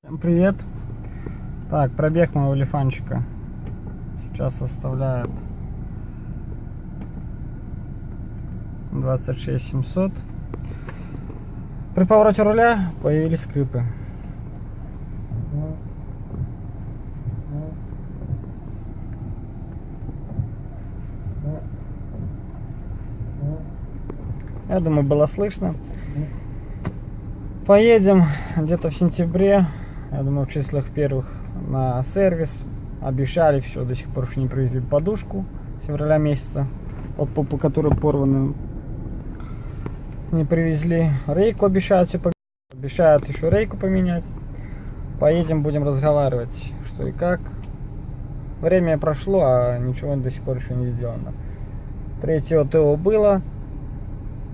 Всем привет! Так, пробег моего лифанчика сейчас составляет 26 700. При повороте руля появились скрипы. Я думаю, было слышно. Поедем где-то в сентябре, я думаю, в числах первых на сервис. Обещали все, до сих пор еще не привезли подушку с февраля месяца, по которой порваны. Не привезли. Рейку обещают все поменять. Обещают еще рейку поменять. Поедем, будем разговаривать, что и как. Время прошло, а ничего до сих пор еще не сделано. Третье ТО было.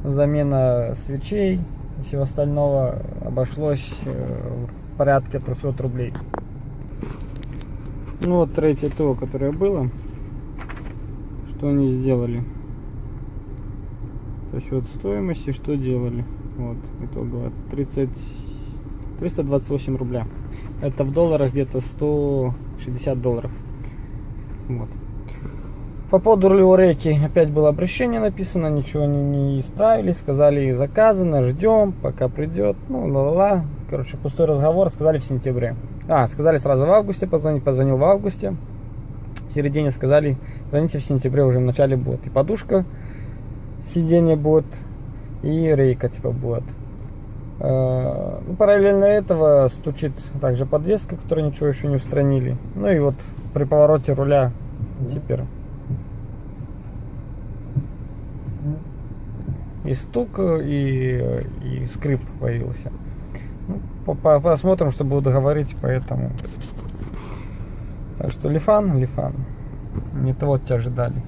Замена свечей и всего остального обошлось в порядке 300 рублей. Ну вот третье ТО, которое было. Что они сделали? Расчет стоимости, что делали? Вот, итогово 328 рубля. Это в долларах где-то 160 долларов. Вот. По поводу рулевой рейки опять было обращение написано, ничего не исправили, сказали заказано, ждем, пока придет, ну ла-ла-ла. Короче, пустой разговор, сказали в сентябре. Сказали сразу в августе, позвонил в августе. В середине сказали, звоните в сентябре, уже в начале будет и подушка, сиденье будет, и рейка типа будет. Параллельно этого стучит также подвеска, которую ничего еще не устранили. Ну и вот при повороте руля теперь и стук, и скрип появился. Ну, посмотрим, что буду говорить, поэтому. Так что лифан, не того тебя ожидали.